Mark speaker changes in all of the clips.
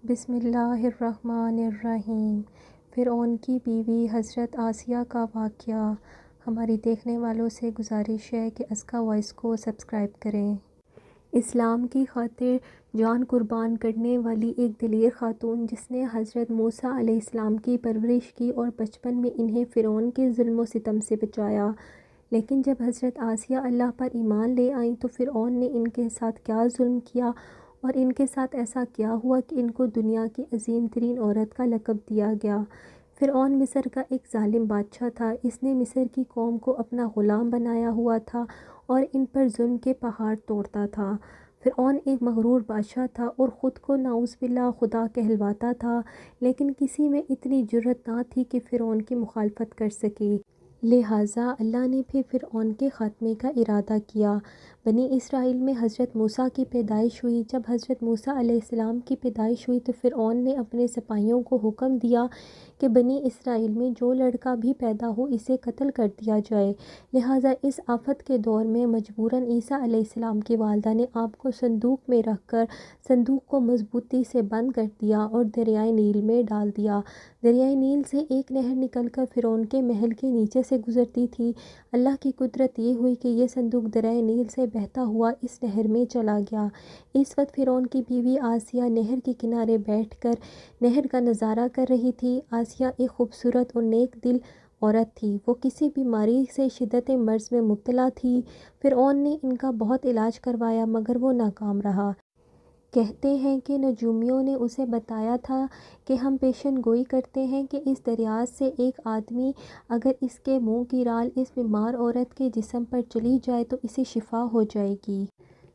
Speaker 1: بسم اللہ الرحمن الرحیم۔ فرعون کی بیوی حضرت آسیہ کا واقعہ۔ ہماری دیکھنے والوں سے گزارش ہے کہ اسکا وائس کو سبسکرائب کریں۔ اسلام کی خاطر جان قربان کرنے والی ایک دلیر خاتون جس نے حضرت موسیٰ علیہ السلام کی پرورش کی اور بچپن میں انہیں فرعون کے ظلم و ستم سے بچایا، لیکن جب حضرت آسیہ اللہ پر ایمان لے آئیں تو فرعون نے ان کے ساتھ کیا ظلم کیا اور ان کے ساتھ ایسا کیا ہوا کہ ان کو دنیا کی عظیم ترین عورت کا لقب دیا گیا۔ فرعون مصر کا ایک ظالم بادشاہ تھا۔ اس نے مصر کی قوم کو اپنا غلام بنایا ہوا تھا اور ان پر ظلم کے پہاڑ توڑتا تھا۔ فرعون ایک مغرور بادشاہ تھا اور خود کو نعوذ باللہ خدا کہلواتا تھا، لیکن کسی میں اتنی جرأت نہ تھی کہ فرعون کی مخالفت کر سکے۔ لہٰذا اللہ نے پھر فرعون کے خاتمے کا ارادہ کیا۔ بنی اسرائیل میں حضرت موسیٰ کی پیدائش ہوئی۔ جب حضرت موسیٰ علیہ السلام کی پیدائش ہوئی تو فرعون نے اپنے سپاہیوں کو حکم دیا کہ بنی اسرائیل میں جو لڑکا بھی پیدا ہو اسے قتل کر دیا جائے۔ لہٰذا اس آفت کے دور میں مجبوراً عیسیٰ علیہ السلام کی والدہ نے آپ کو صندوق میں رکھ کر صندوق کو مضبوطی سے بند کر دیا اور دریائے نیل میں ڈال دیا۔ دریائے نیل سے ایک نہر نکل کر فرعون کے محل کے نیچے سے گزرتی تھی۔ اللہ کی قدرت یہ ہوئی کہ یہ صندوق دریائے نیل سے بہتا ہوا اس نہر میں چلا گیا۔ اس وقت فرعون کی بیوی آسیہ نہر کے کنارے بیٹھ کر نہر کا نظارہ کر رہی تھی۔ آسیہ ایک خوبصورت اور نیک دل عورت تھی۔ وہ کسی بیماری سے شدت مرض میں مبتلا تھی۔ فرعون نے ان کا بہت علاج کروایا مگر وہ ناکام رہا۔ کہتے ہیں کہ نجومیوں نے اسے بتایا تھا کہ ہم پیشن گوئی کرتے ہیں کہ اس دریا سے ایک آدمی اگر اس کے منہ کی رال اس بیمار عورت کے جسم پر چلی جائے تو اسے شفا ہو جائے گی۔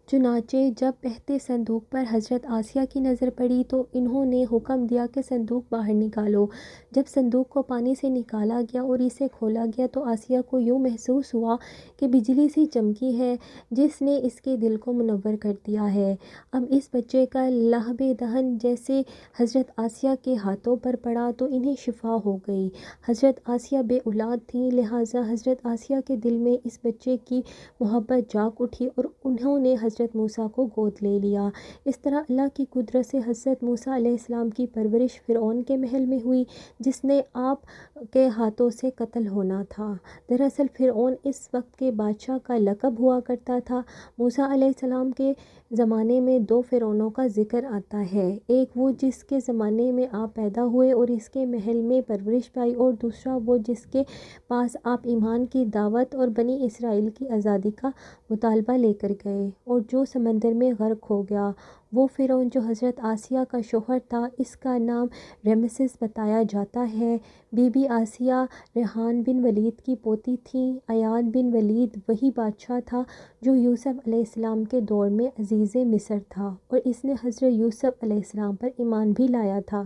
Speaker 1: چنانچہ جب بہتے صندوق پر حضرت آسیہ کی نظر پڑی تو انہوں نے حکم دیا کہ صندوق باہر نکالو۔ جب صندوق کو پانی سے نکالا گیا اور اسے کھولا گیا تو آسیہ کو یوں محسوس ہوا کہ بجلی سی چمکی ہے جس نے اس کے دل کو منور کر دیا ہے۔ اب اس بچے کا لہب دہن جیسے حضرت آسیہ کے ہاتھوں پر پڑا تو انہیں شفا ہو گئی۔ حضرت آسیہ بے اولاد تھیں، لہٰذا حضرت آسیہ کے دل میں اس بچے کی محبت جاگ اٹھی اور انہوں نے حضرت موسیٰ کو گود لے لیا۔ اس طرح اللہ کی قدرت سے حضرت موسیٰ علیہ السلام کی پرورش فرعون کے محل میں ہوئی جس نے آپ کے ہاتھوں سے قتل ہونا تھا۔ دراصل فرعون اس وقت کے بادشاہ کا لقب ہوا کرتا تھا۔ موسیٰ علیہ السلام کے زمانے میں دو فرعونوں کا ذکر آتا ہے، ایک وہ جس کے زمانے میں آپ پیدا ہوئے اور اس کے محل میں پرورش پائی، اور دوسرا وہ جس کے پاس آپ ایمان کی دعوت اور بنی اسرائیل کی آزادی کا مطالبہ لے کر گئے اور جو سمندر میں غرق ہو گیا۔ وہ فرعون جو حضرت آسیہ کا شوہر تھا، اس کا نام رمسیس بتایا جاتا ہے۔ بی بی آسیہ ریحان بن ولید کی پوتی تھیں۔ ایان بن ولید وہی بادشاہ تھا جو یوسف علیہ السلام کے دور میں عزیز مصر تھا اور اس نے حضرت یوسف علیہ السلام پر ایمان بھی لایا تھا۔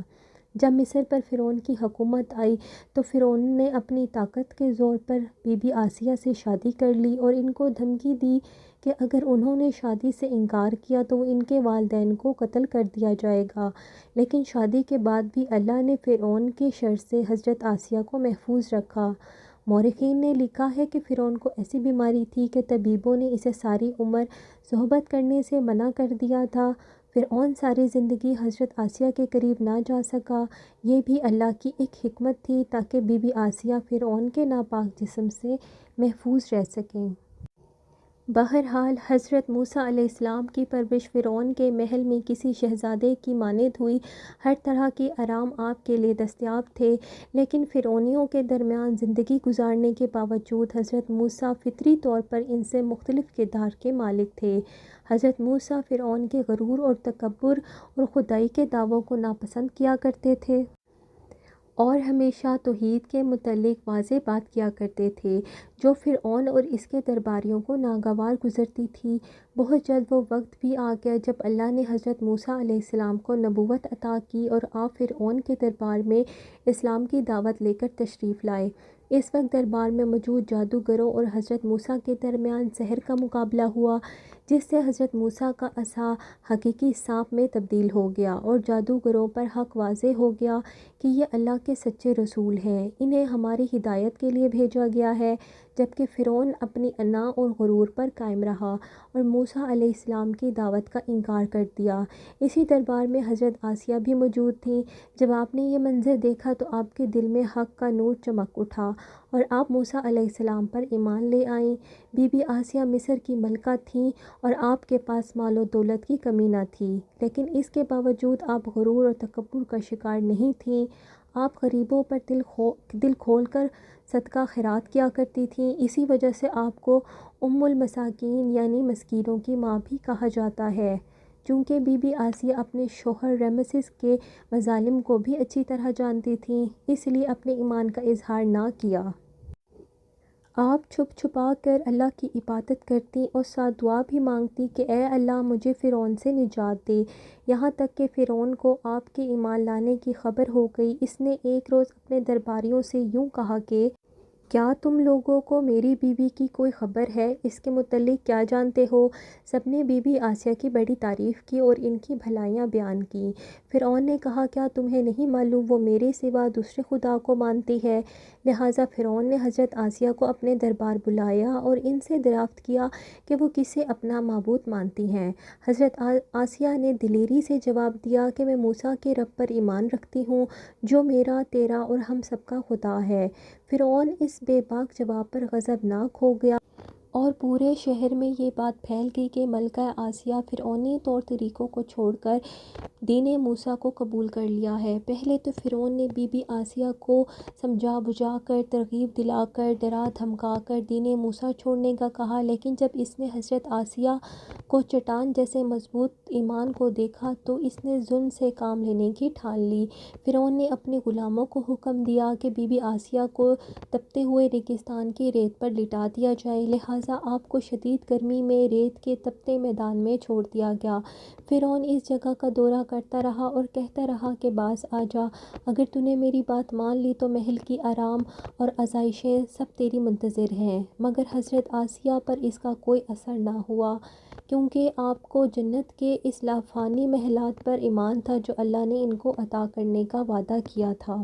Speaker 1: جب مصر پر فرعون کی حکومت آئی تو فرعون نے اپنی طاقت کے زور پر بی بی آسیہ سے شادی کر لی اور ان کو دھمکی دی کہ اگر انہوں نے شادی سے انکار کیا تو ان کے والدین کو قتل کر دیا جائے گا، لیکن شادی کے بعد بھی اللہ نے فرعون کے شر سے حضرت آسیہ کو محفوظ رکھا۔ مورخین نے لکھا ہے کہ فرعون کو ایسی بیماری تھی کہ طبیبوں نے اسے ساری عمر صحبت کرنے سے منع کر دیا تھا۔ فرعون ساری زندگی حضرت آسیہ کے قریب نہ جا سکا۔ یہ بھی اللہ کی ایک حکمت تھی تاکہ بی بی آسیہ فرعون کے ناپاک جسم سے محفوظ رہ سکیں۔ بہرحال حضرت موسیٰ علیہ السلام کی پرورش فرعون کے محل میں کسی شہزادے کی مانند ہوئی۔ ہر طرح کے آرام آپ کے لیے دستیاب تھے، لیکن فرعونیوں کے درمیان زندگی گزارنے کے باوجود حضرت موسیٰ فطری طور پر ان سے مختلف کردار کے مالک تھے۔ حضرت موسیٰ فرعون کے غرور اور تکبر اور خدائی کے دعووں کو ناپسند کیا کرتے تھے اور ہمیشہ توحید کے متعلق واضح بات کیا کرتے تھے جو فرعون اور اس کے درباریوں کو ناگوار گزرتی تھی۔ بہت جلد وہ وقت بھی آ گیا جب اللہ نے حضرت موسیٰ علیہ السلام کو نبوت عطا کی اور آپ فرعون کے دربار میں اسلام کی دعوت لے کر تشریف لائے۔ اس وقت دربار میں موجود جادوگروں اور حضرت موسیٰ کے درمیان سحر کا مقابلہ ہوا، جس سے حضرت موسیٰ کا عصا حقیقی سانپ میں تبدیل ہو گیا اور جادوگروں پر حق واضح ہو گیا کہ یہ اللہ کے سچے رسول ہیں، انہیں ہماری ہدایت کے لیے بھیجا گیا ہے، جبکہ فرعون اپنی انا اور غرور پر قائم رہا اور موسیٰ علیہ السلام کی دعوت کا انکار کر دیا۔ اسی دربار میں حضرت آسیہ بھی موجود تھیں۔ جب آپ نے یہ منظر دیکھا تو آپ کے دل میں حق کا نور چمک اٹھا اور آپ موسیٰ علیہ السلام پر ایمان لے آئیں۔ بی بی آسیہ مصر کی ملکہ تھیں اور آپ کے پاس مال و دولت کی کمی نہ تھی، لیکن اس کے باوجود آپ غرور اور تکبر کا شکار نہیں تھیں۔ آپ غریبوں پر دل کھول کر صدقہ خیرات کیا کرتی تھیں، اسی وجہ سے آپ کو ام المساکین یعنی مسکینوں کی ماں بھی کہا جاتا ہے۔ چونکہ بی بی آسیہ اپنے شوہر رمسیس کے مظالم کو بھی اچھی طرح جانتی تھیں، اس لیے اپنے ایمان کا اظہار نہ کیا۔ آپ چھپ چھپا کر اللہ کی عبادت کرتی اور ساتھ دعا بھی مانگتی کہ اے اللہ مجھے فرعون سے نجات دے۔ یہاں تک کہ فرعون کو آپ کے ایمان لانے کی خبر ہو گئی۔ اس نے ایک روز اپنے درباریوں سے یوں کہا کہ کیا تم لوگوں کو میری بیوی کی کوئی خبر ہے؟ اس کے متعلق کیا جانتے ہو؟ سب نے بی بی آسیہ کی بڑی تعریف کی اور ان کی بھلائیاں بیان کی۔ فرعون نے کہا کیا تمہیں نہیں معلوم وہ میرے سوا دوسرے خدا کو مانتی ہے؟ لہٰذا فرعون نے حضرت آسیہ کو اپنے دربار بلایا اور ان سے دریافت کیا کہ وہ کسے اپنا معبود مانتی ہیں۔ حضرت آسیہ نے دلیری سے جواب دیا کہ میں موسیٰ کے رب پر ایمان رکھتی ہوں جو میرا، تیرا اور ہم سب کا خدا ہے۔ فرعون اس بے باک جواب پر غضبناک ہو گیا اور پورے شہر میں یہ بات پھیل گئی کہ ملکہ آسیہ فرعونی طور طریقوں کو چھوڑ کر دین موسیٰ کو قبول کر لیا ہے۔ پہلے تو فرعون نے بی بی آسیہ کو سمجھا بجھا کر، ترغیب دلا کر، ڈرا دھمکا کر دین موسیٰ چھوڑنے کا کہا، لیکن جب اس نے حضرت آسیہ کو چٹان جیسے مضبوط ایمان کو دیکھا تو اس نے ظلم سے کام لینے کی ٹھان لی۔ فرعون نے اپنے غلاموں کو حکم دیا کہ بی بی آسیہ کو تپتے ہوئے ریگستان کی ریت پر لٹا دیا جائے، لہٰذا آپ کو شدید گرمی میں ریت کے تپتے میدان میں چھوڑ دیا گیا۔ فرعون اس جگہ کا دورہ کرتا رہا اور کہتا رہا کہ باز آ جا، اگر تو نے میری بات مان لی تو محل کی آرام اور آسائشیں سب تیری منتظر ہیں۔ مگر حضرت آسیہ پر اس کا کوئی اثر نہ ہوا، کیونکہ آپ کو جنت کے اس لافانی محلات پر ایمان تھا جو اللہ نے ان کو عطا کرنے کا وعدہ کیا تھا۔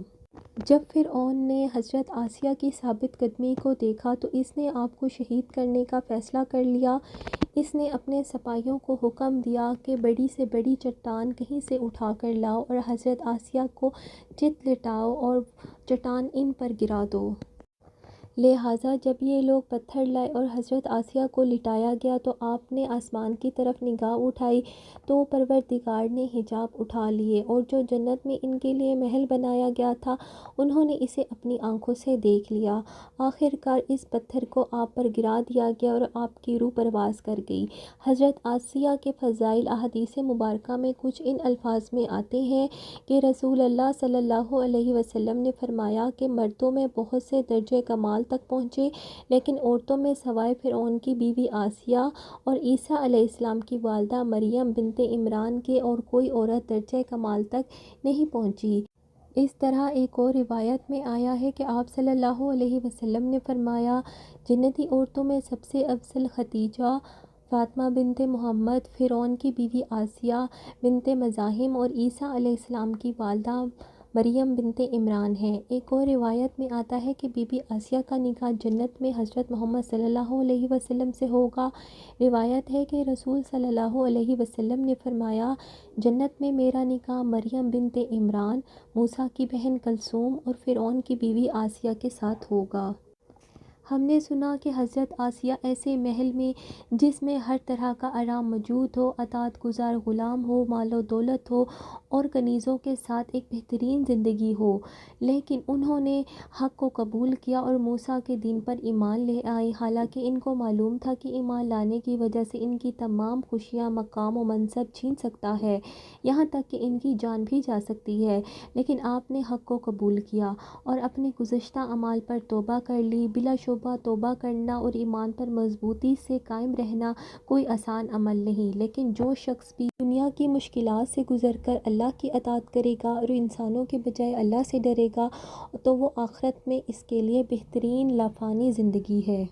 Speaker 1: جب فرعون نے حضرت آسیہ کی ثابت قدمی کو دیکھا تو اس نے آپ کو شہید کرنے کا فیصلہ کر لیا۔ اس نے اپنے سپاہیوں کو حکم دیا کہ بڑی سے بڑی چٹان کہیں سے اٹھا کر لاؤ اور حضرت آسیہ کو چت لٹاؤ اور چٹان ان پر گرا دو۔ لہٰذا جب یہ لوگ پتھر لائے اور حضرت آسیہ کو لٹایا گیا تو آپ نے آسمان کی طرف نگاہ اٹھائی تو پروردگار نے حجاب اٹھا لیے اور جو جنت میں ان کے لیے محل بنایا گیا تھا انہوں نے اسے اپنی آنکھوں سے دیکھ لیا۔ آخر کار اس پتھر کو آپ پر گرا دیا گیا اور آپ کی روح پرواز کر گئی۔ حضرت آسیہ کے فضائل احادیث مبارکہ میں کچھ ان الفاظ میں آتے ہیں کہ رسول اللہ صلی اللہ علیہ وسلم نے فرمایا کہ مردوں میں بہت سے درجہ کمال تک پہنچے، لیکن عورتوں میں سوائے فرعون کی بیوی آسیہ اور عیسیٰ علیہ السلام کی والدہ مریم بنت عمران کے اور کوئی عورت درجہ کمال تک نہیں پہنچی۔ اس طرح ایک اور روایت میں آیا ہے کہ آپ صلی اللہ علیہ وسلم نے فرمایا جنتی عورتوں میں سب سے افضل خدیجہ فاطمہ بنت محمد، فرعون کی بیوی آسیہ بنت مزاحم اور عیسیٰ علیہ السلام کی والدہ مریم بنت عمران ہیں۔ ایک اور روایت میں آتا ہے کہ بی بی آسیہ کا نکاح جنت میں حضرت محمد صلی اللہ علیہ وسلم سے ہوگا۔ روایت ہے کہ رسول صلی اللہ علیہ وسلم نے فرمایا جنت میں میرا نکاح مریم بنت عمران، موسیٰ کی بہن کلثوم اور فرعون کی بیوی آسیہ کے ساتھ ہوگا۔ ہم نے سنا کہ حضرت آسیہ ایسے محل میں جس میں ہر طرح کا آرام موجود ہو، اطاعت گزار غلام ہو، مال و دولت ہو اور کنیزوں کے ساتھ ایک بہترین زندگی ہو، لیکن انہوں نے حق کو قبول کیا اور موسیٰ کے دین پر ایمان لے آئیں، حالانکہ ان کو معلوم تھا کہ ایمان لانے کی وجہ سے ان کی تمام خوشیاں، مقام و منصب چھین سکتا ہے، یہاں تک کہ ان کی جان بھی جا سکتی ہے، لیکن آپ نے حق کو قبول کیا اور اپنے گزشتہ اعمال پر توبہ کر لی۔ بلا شبہ توبہ کرنا اور ایمان پر مضبوطی سے قائم رہنا کوئی آسان عمل نہیں، لیکن جو شخص بھی دنیا کی مشکلات سے گزر کر اللہ کی اطاعت کرے گا اور انسانوں کے بجائے اللہ سے ڈرے گا تو وہ آخرت میں اس کے لیے بہترین لافانی زندگی ہے۔